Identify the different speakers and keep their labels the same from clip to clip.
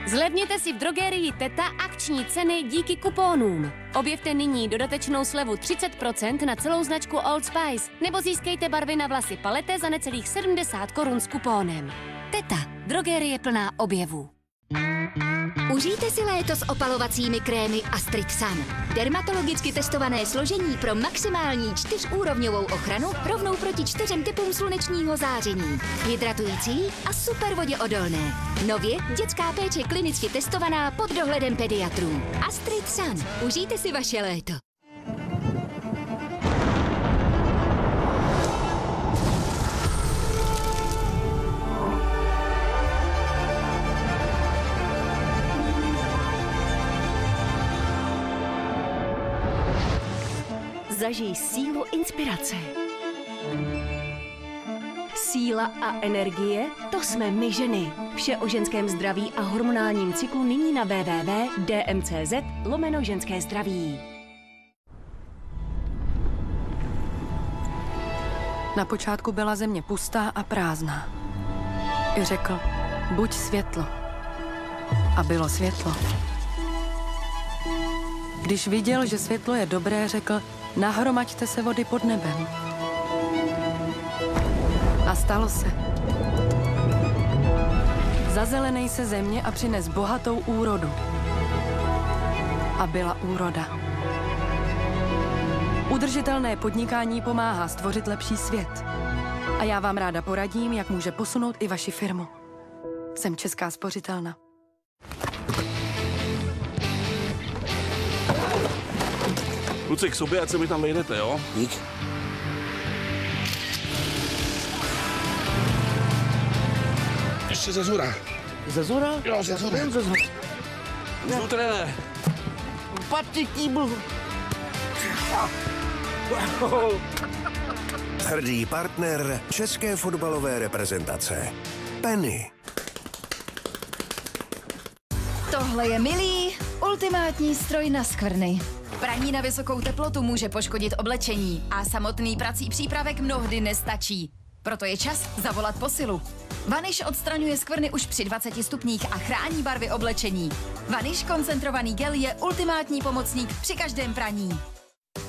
Speaker 1: Zlevněte si v drogerii Teta akční ceny díky kupónům. Objevte nyní dodatečnou slevu 30% na celou značku Old Spice nebo získejte barvy na vlasy palete za necelých 70 korun s kupónem. Teta, drogerie plná objevů.
Speaker 2: Užijte si léto s opalovacími krémy Astrid Sun. Dermatologicky testované složení pro maximální 4úrovňovou ochranu rovnou proti 4 typům slunečního záření. Hydratující a super voděodolné. Nově dětská péče klinicky testovaná pod dohledem pediatrů. Astrid Sun. Užijte si vaše léto.
Speaker 3: Zažij sílu inspirace. Síla a energie, to jsme my ženy. Vše o ženském zdraví a hormonálním cyklu nyní na www.dm.cz/ženské zdraví.
Speaker 4: Na počátku byla země pustá a prázdná. I řekl, buď světlo. A bylo světlo. Když viděl, že světlo je dobré, řekl, nahromaďte se vody pod nebem. A stalo se. Zazelenej se země a přines bohatou úrodu. A byla úroda. Udržitelné podnikání pomáhá stvořit lepší svět. A já vám ráda poradím, jak může posunout i vaši firmu. Jsem Česká spořitelna.
Speaker 5: Kluci, k sobě, ať se mi tam vejdete, jo?
Speaker 6: Dík.
Speaker 5: Ještě ze zhora.
Speaker 6: Ze zhora?
Speaker 5: Jo, ze zhora. Jdu, trenére.
Speaker 6: Patiký byl.
Speaker 7: Hrdý partner české fotbalové reprezentace. Penny.
Speaker 8: Tohle je Milý, ultimátní stroj na skvrny. Praní na vysokou teplotu může poškodit oblečení a samotný prací přípravek mnohdy nestačí. Proto je čas zavolat posilu. Vaniš odstraňuje skvrny už při 20 stupních a chrání barvy oblečení. Vaniš koncentrovaný gel je ultimátní pomocník při každém praní.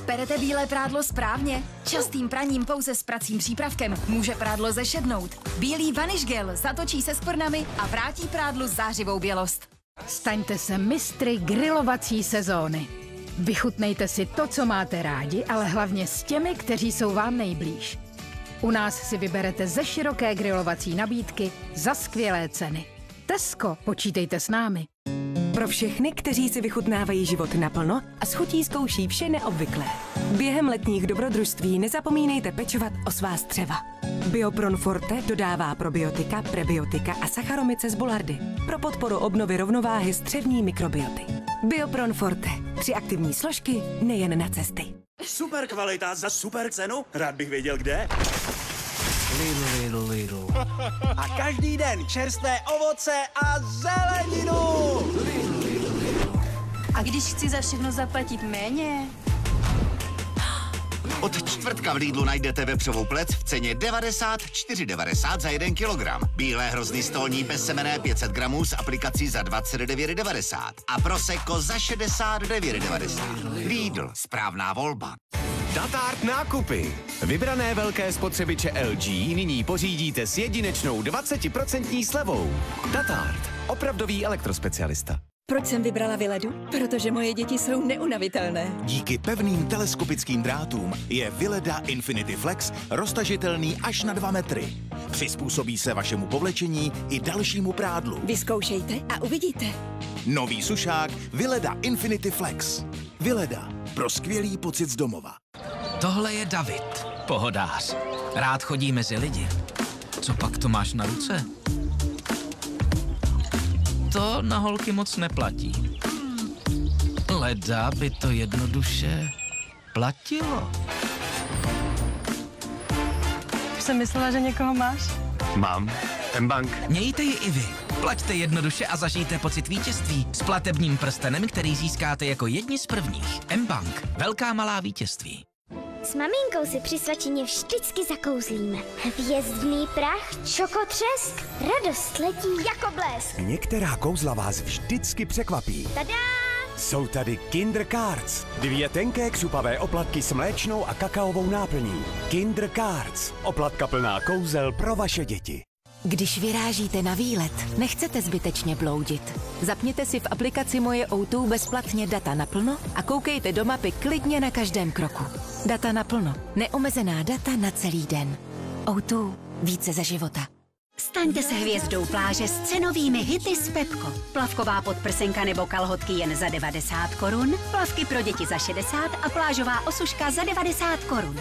Speaker 8: Perete bílé prádlo správně? Častým praním pouze s pracím přípravkem může prádlo zešednout. Bílý Vaniš gel zatočí se skvrnami a vrátí prádlu zářivou bělost.
Speaker 9: Staňte se mistry grilovací sezóny. Vychutnejte si to, co máte rádi, ale hlavně s těmi, kteří jsou vám nejblíž. U nás si vyberete ze široké grilovací nabídky za skvělé ceny. Tesco, počítejte s námi.
Speaker 10: Pro všechny, kteří si vychutnávají život naplno a s chutí zkouší vše neobvyklé. Během letních dobrodružství nezapomínejte pečovat o svá střeva. Biopron Forte dodává probiotika, prebiotika a sacharomice z bulardy pro podporu obnovy rovnováhy střevní mikrobioty. Biopron Forte. 3 aktivní složky nejen na cesty.
Speaker 11: Super kvalita za super cenu? Rád bych věděl, kde.
Speaker 6: Lidl.
Speaker 11: A každý den čerstvé ovoce a zeleninu.
Speaker 8: A když chci za všechno zaplatit méně?
Speaker 12: Od čtvrtka v Lidlu najdete vepřovou plec v ceně 94,90 za 1 kilogram. Bílé hrozny stolní bezsemenné 500 gramů s aplikací za 29,90 a prosecco za 69,90. Lidl, správná volba.
Speaker 13: Datart nákupy. Vybrané velké spotřebiče LG nyní pořídíte s jedinečnou 20% slevou. Datart, opravdový elektrospecialista.
Speaker 14: Proč jsem vybrala Viledu? Protože moje děti jsou neunavitelné.
Speaker 15: Díky pevným teleskopickým drátům je Vileda Infinity Flex roztažitelný až na 2 metry. Přizpůsobí se vašemu povlečení i dalšímu prádlu.
Speaker 14: Vyzkoušejte a uvidíte.
Speaker 15: Nový sušák Vileda Infinity Flex. Vileda pro skvělý pocit z domova.
Speaker 16: Tohle je David, pohodář. Rád chodí mezi lidi. Co pak to máš na ruce? To na holky moc neplatí. Leda by to jednoduše platilo.
Speaker 4: Už jsem myslela, že někoho máš.
Speaker 13: Mám. mBank.
Speaker 16: Mějte ji i vy. Plaťte jednoduše a zažijte pocit vítězství s platebním prstenem, který získáte jako jedni z prvních. mBank. Velká malá vítězství.
Speaker 17: S maminkou si při svačině vždycky zakouzlíme. Hvězdný prach, čokotřesk, radost letí jako blesk.
Speaker 18: Některá kouzla vás vždycky překvapí.
Speaker 17: Tada!
Speaker 18: Jsou tady Kinder Cards. 2 tenké křupavé oplatky s mléčnou a kakaovou náplní. Kinder Cards. Oplatka plná kouzel pro vaše děti.
Speaker 10: Když vyrážíte na výlet, nechcete zbytečně bloudit. Zapněte si v aplikaci Moje O2 bezplatně data naplno a koukejte do mapy klidně na každém kroku. Data naplno. Neomezená data na celý den. O2. Více za života.
Speaker 19: Staňte se hvězdou pláže s cenovými hity z Pepko. Plavková podprsenka nebo kalhotky jen za 90 korun, plavky pro děti za 60 a plážová osuška za 90 korun.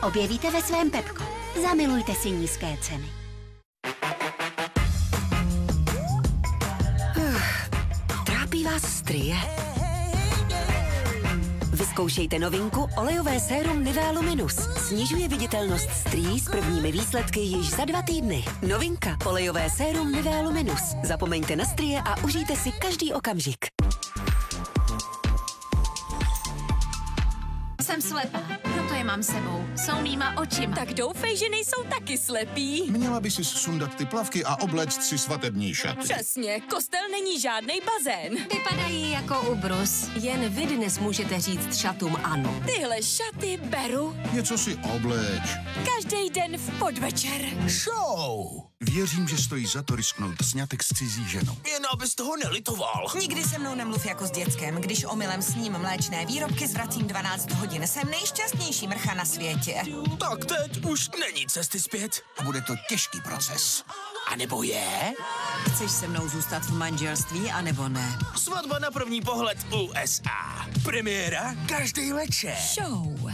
Speaker 19: Objevíte ve svém Pepko. Zamilujte si nízké ceny.
Speaker 10: Trápí vás strie? Vyzkoušejte novinku olejové sérum Nivea Luminous. Snižuje viditelnost strý s prvními výsledky již za 2 týdny. Novinka olejové sérum Nivea Luminous. Zapomeňte na strie a užijte si každý okamžik.
Speaker 8: Jsem slepá, proto je mám sebou. Jsou mýma očima.
Speaker 20: Tak doufej, že nejsou taky slepí.
Speaker 15: Měla by si sundat ty plavky a obléct si svatební šaty.
Speaker 20: Přesně, kostel není žádnej bazén.
Speaker 8: Vypadají jako ubrus.
Speaker 3: Jen vy dnes můžete říct šatům ano.
Speaker 20: Tyhle šaty beru.
Speaker 15: Něco si obléč.
Speaker 20: Každý den v podvečer.
Speaker 15: Show! Věřím, že stojí za to risknout sňatek s cizí ženou.
Speaker 11: Jen abys toho nelitoval.
Speaker 21: Nikdy se mnou nemluv jako s děckem. Když omylem sním mléčné výrobky, zvracím 12 hodin. Jsem nejšťastnější mrcha na světě.
Speaker 11: Tak teď už není cesty zpět.
Speaker 15: A bude to těžký proces.
Speaker 11: A nebo je?
Speaker 21: Chceš se mnou zůstat v manželství, anebo ne?
Speaker 11: Svatba na první pohled USA. Premiéra každý večer.
Speaker 20: Show.